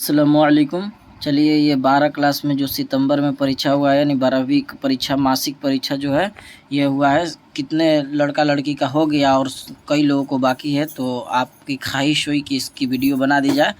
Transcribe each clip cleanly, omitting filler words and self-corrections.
अस्सलामुअलैकुम। चलिए, ये 12 क्लास में जो सितंबर में परीक्षा हुआ है, यानी 12वीं परीक्षा मासिक परीक्षा जो है ये हुआ है। कितने लड़का लड़की का हो गया और कई लोगों को बाकी है, तो आपकी ख्वाहिश हुई कि इसकी वीडियो बना दी जाए,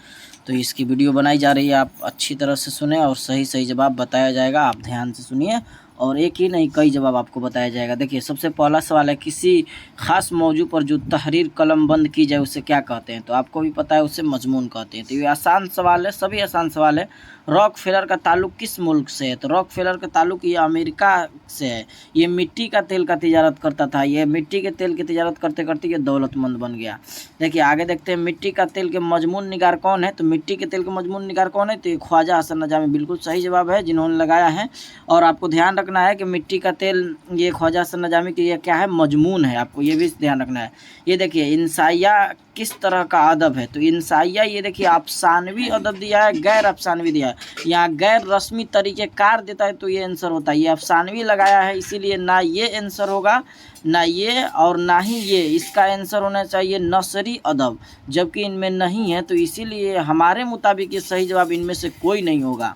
तो इसकी वीडियो बनाई जा रही है। आप अच्छी तरह से सुने और सही सही जवाब बताया जाएगा। आप ध्यान से सुनिए और एक ही नहीं कई जवाब आपको बताया जाएगा। देखिए, सबसे पहला सवाल है, किसी ख़ास मौजू पर जो तहरीर कलम बंद की जाए उसे क्या कहते हैं? तो आपको भी पता है, उसे मजमून कहते हैं। तो ये आसान सवाल है, सभी आसान सवाल है। रॉक फेलर का ताल्लुक किस मुल्क से है? तो रॉक फेलर का ताल्लुक ये अमेरिका से है। ये मिट्टी का तेल का तिजारत करता था। ये मिट्टी के तेल की तिजारत करते करते ये दौलतमंद बन गया। देखिए, आगे देखते हैं, मिट्टी का तेल के मजमून निगार कौन है? तो मिट्टी के तेल के मजमून निगार कौन है? तो ये ख्वाजा हसन नजामी बिल्कुल सही जवाब है, जिन्होंने लगाया है। और आपको ध्यान रखना है कि मिट्टी का तेल ये ख्वाजा हसन नजामी की ये क्या है? मजमून है। आपको ये भी ध्यान रखना है। ये देखिए, इंसाइया किस तरह का अदब है? तो इंसाइया ये देखिए अफसानवी अदब दिया है, गैर अफसानवी दिया है। यहाँ गैर रस्मी तरीके कार देता है तो ये आंसर होता है। ये अफसानवी लगाया है, इसीलिए ना ये आंसर होगा, ना ये और ना ही ये। इसका आंसर होना चाहिए नसरी अदब, जबकि इनमें नहीं है, तो इसीलिए हमारे मुताबिक ये सही जवाब इनमें से कोई नहीं होगा।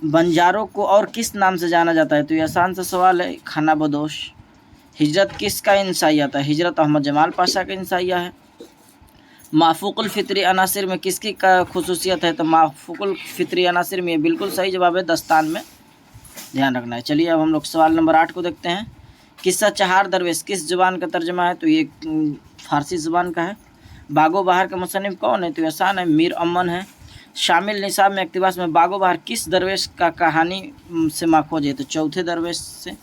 बंजारों को और किस नाम से जाना जाता है? तो ये आसान सा सवाल है, खाना बदोश। हिजरत किसका इंसाइया था? हिजरत अहमद जमाल पाशा का इंसाइया है। माफूकुल फितरी अनासिर में किसकी का खुसूसियत है? तो माफूकुल फितरी अनासिर में बिल्कुल सही जवाब है, दस्तान में। ध्यान रखना है। चलिए, अब हम लोग सवाल नंबर 8 को देखते हैं। किस्सा चहार दरवेश किस ज़ुबान का तर्जमा है? तो ये फारसी ज़ुबान का है। बागो बहार का मुसन्निफ कौन है? तो आसान है, मीर अमन है। शामिल निसाब में इक़्तिबास में बागो बहार किस दरवेश का कहानी से माखोज है? तो चौथे दरवेश से।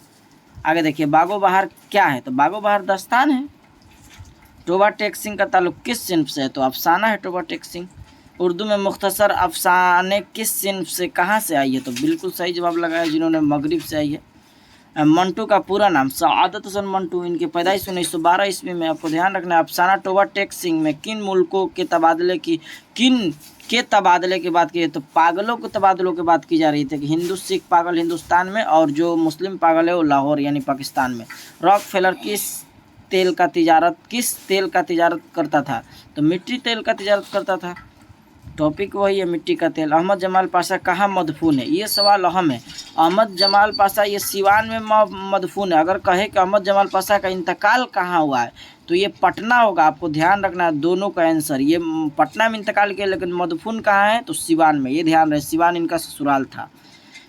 आगे देखिए, बागो बहार क्या है? तो बागो बहार दस्तान है। टोबा टेक सिंह का ताल्लुक किस सिन्फ से है? तो अफसाना है टोबा टेक सिंह। उर्दू में मुख्तसर अफसाने किस सिन्फ से कहाँ से आई है? तो बिल्कुल सही जवाब लगाया, जिन्होंने मगरिब से आई है। मंटू का पूरा नाम सआदत हसन मंटू। इनकी पैदाइश 1912 ईस्वी में। आपको ध्यान रखना है, अफसाना टोबा टेक सिंह में किन मुल्कों के तबादले की बात की है? तो पागलों के तबादलों की बात की जा रही थी कि हिंदू सिख पागल हिंदुस्तान में और जो मुस्लिम पागल है वो लाहौर यानी पाकिस्तान में। रॉक फेलर किस तेल का तिजारत करता था? तो मिट्टी तेल का तिजारत करता था। टॉपिक वही है, मिट्टी का तेल। अहमद जमाल पाशा कहाँ मदफून है? ये सवाल अहम है। अहमद जमाल पाशा ये सिवान में मदफून है। अगर कहे कि अहमद जमाल पाशा का इंतकाल कहाँ हुआ है, तो ये पटना होगा। आपको ध्यान रखना है, दोनों का आंसर। ये पटना में इंतकाल किया, लेकिन मदफून कहाँ है? तो सिवान में। ये ध्यान रहे, सिवान इनका ससुराल था।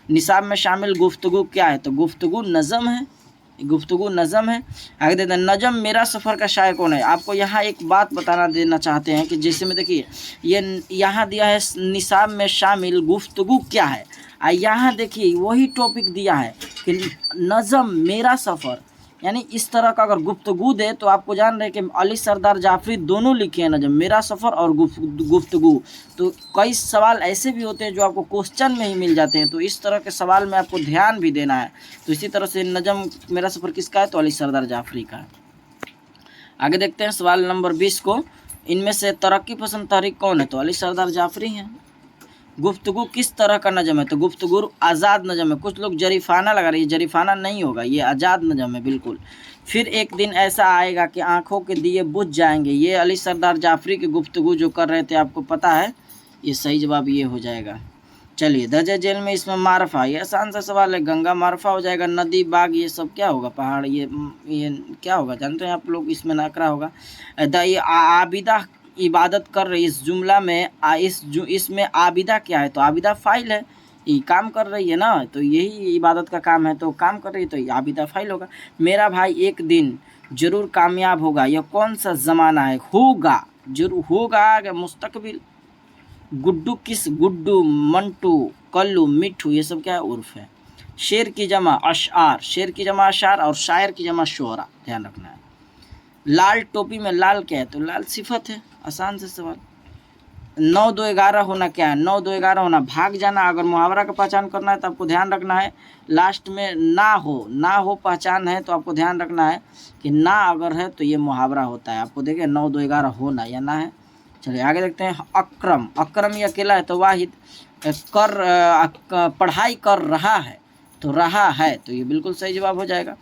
निसाब में शामिल गुफ्तगू क्या है? तो गुफ्तगू नज़म है। गुफ्तगू नज़म है। आगे देते हैं, नजम मेरा सफ़र का शायर कौन है? आपको यहाँ एक बात बताना देना चाहते हैं कि जैसे में देखिए, ये यहाँ दिया है निसाब में शामिल गुफ्तगू क्या है, और यहाँ देखिए वही टॉपिक दिया है कि नज़म मेरा सफ़र, यानी इस तरह का अगर गुफ्तगू दे तो आपको जान रहे कि अली सरदार जाफरी दोनों लिखे हैं, नजम मेरा सफ़र और गुफ्तगू। तो कई सवाल ऐसे भी होते हैं जो आपको क्वेश्चन में ही मिल जाते हैं, तो इस तरह के सवाल में आपको ध्यान भी देना है। तो इसी तरह से नजम मेरा सफ़र किसका है? तो अली सरदार जाफरी का है। आगे देखते हैं सवाल नंबर 20 को। इनमें से तरक्की पसंद तहरीक कौन है? तो अली सरदार जाफरी हैं। गुफ्तगू किस तरह का नज़म है? तो गुफ्तगू आज़ाद नज़म है। कुछ लोग जरीफाना लगा रही है, जरीफाना नहीं होगा, ये आज़ाद नज़म है बिल्कुल। फिर एक दिन ऐसा आएगा कि आंखों के दिए बुझ जाएंगे, ये अली सरदार जाफरी की गुफ्तगू जो कर रहे थे, आपको पता है। ये सही जवाब ये हो जाएगा। चलिए, दर्ज जेल में इसमें मारफा, ये आसान सा सवाल है, गंगा मारफा हो जाएगा। नदी बाग ये सब क्या होगा? पहाड़ ये क्या होगा जानते हैं आप लोग? इसमें नाकरा होगा। आबिदा इबादत कर रही, इस जुमला में इसमें आबिदा क्या है? तो आबिदा फाइल है, ये काम कर रही है ना, तो यही इबादत का काम है, तो काम कर रही है, तो आबिदा फाइल होगा। मेरा भाई एक दिन जरूर कामयाब होगा, यह कौन सा ज़माना है? होगा, जरूर होगा, मुस्तकबिल। गुड्डू मंटू कल्लू मिठू ये सब क्या है? उर्फ है। शेर की जमा अशार, शेर की जमा अशार और शायर की जमा शोहरा, ध्यान रखना है। लाल टोपी में लाल क्या है? तो लाल सिफत है, आसान से सवाल। 9 2 11 होना क्या है? 9 2 11 होना भाग जाना। अगर मुहावरा का पहचान करना है तो आपको ध्यान रखना है, लास्ट में ना हो पहचान है, तो आपको ध्यान रखना है कि ना अगर है तो ये मुहावरा होता है। आपको देखिए 9 2 11 होना या ना है। चलिए आगे देखते हैं। अक्रम ये अकेला है, तो वाहिद पढ़ाई कर रहा है, तो रहा है, तो ये बिल्कुल सही जवाब हो जाएगा,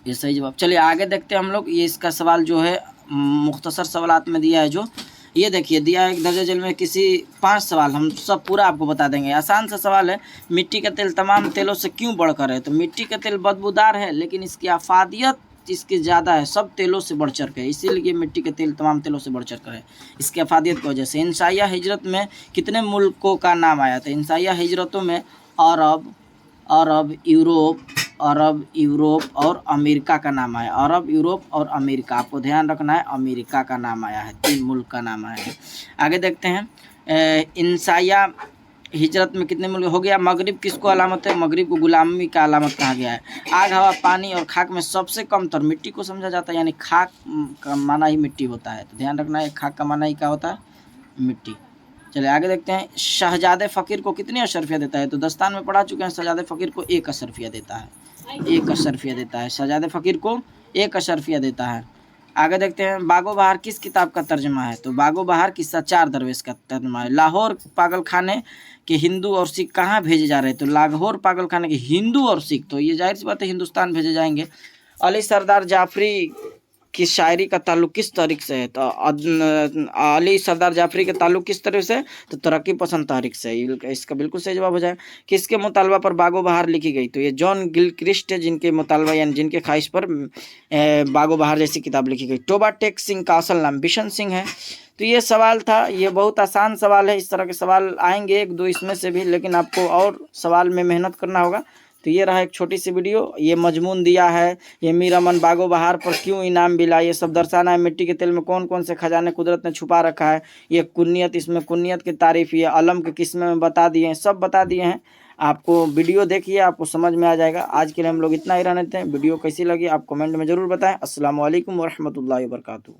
ये सही जवाब। चलिए आगे देखते हैं हम लोग। ये इसका सवाल जो है मुख्तसर सवालात में दिया है जो ये देखिए दिया है एक दर्जन जेल में किसी 5 सवाल, हम सब पूरा आपको बता देंगे। आसान सा सवाल है, मिट्टी का तेल तमाम तेलों से क्यों बढ़कर है? तो मिट्टी का तेल बदबूदार है, लेकिन इसकी अफादियत इसकी ज़्यादा है, सब तेलों से बढ़ चढ़ के, इसीलिए मिट्टी के तेल तमाम तेलों से बढ़ चढ़ कर है, इसकी अफादियत की वजह से। इंसाइया हिजरत में कितने मुल्कों का नाम आया था? इंसाइया हिजरतों में अरब, यूरोप और अमेरिका का नाम आया। अरब, यूरोप और अमेरिका, आपको ध्यान रखना है, अमेरिका का नाम आया है, 3 मुल्क का नाम आया है। आगे देखते हैं, इंसाइया हिजरत में कितने मुल्क हो गया? मगरिब किसको अलामत है? मगरिब को गुलामी का अलामत कहा गया है। आग, हवा, पानी और खाक में सबसे कम तर मिट्टी को समझा जाता है, यानी खाक का माना ही मिट्टी होता है, तो ध्यान रखना है, खाक का माना ही क्या होता है? मिट्टी। चलिए आगे देखते हैं, शहजादे फ़कीर को कितनी अशरफिया देता है? तो दस्तान में पढ़ा चुके हैं, शहजादे फ़कीर को 1 अशरफिया देता है, 1 अशरफिया देता है, शहजादे फ़कीर को 1 अशरफिया देता है। आगे देखते हैं, बागो बहार किस किताब का तर्जमा है? तो बागो बहार किस्सा 4 दरवेश का तर्जमा है। लाहौर पागल खाने के हिंदू और सिख कहाँ भेजे जा रहे हैं? तो लाहौर पागल खाने के हिंदू और सिख, तो ये जाहिर सी बात है हिंदुस्तान भेजे जाएंगे। अली सरदार जाफरी की शायरी का ताल्लुक किस तारीख से है? तो अली सरदार जाफरी के ताल्लुक किस तरह से? तो तरक्की पसंद तारीख से। इसका बिल्कुल सही जवाब हो जाए। किसके मुतालबा पर बागो बहार लिखी गई? तो ये जॉन गिलक्रिस्ट है, जिनके मुतालबा यानी जिनके ख्वाहिश पर बागो बहार जैसी किताब लिखी गई। टोबा टेक सिंह का असल नाम बिशन सिंह है। तो ये सवाल था, ये बहुत आसान सवाल है, इस तरह के सवाल आएंगे 1-2 इसमें से भी, लेकिन आपको और सवाल में मेहनत करना होगा। तो ये रहा एक छोटी सी वीडियो, ये मजमून दिया है, ये मीर अमन बागो बहार पर क्यों इनाम मिला, ये सब दर्शाना है। मिट्टी के तेल में कौन कौन से खजाने कुदरत ने छुपा रखा है, ये कुन्नियत, इसमें कुन्नियत की तारीफ, ये अलम के किस्में में बता दिए हैं, सब बता दिए हैं। आपको वीडियो देखिए, आपको समझ में आ जाएगा। आज के लिए हम लोग इतना ही रहने देते हैं। वीडियो कैसी लगी आप कमेंट में ज़रूर बताएं। अस्सलाम वालेकुम वरहमतुल्लाहि वबरकातुहू।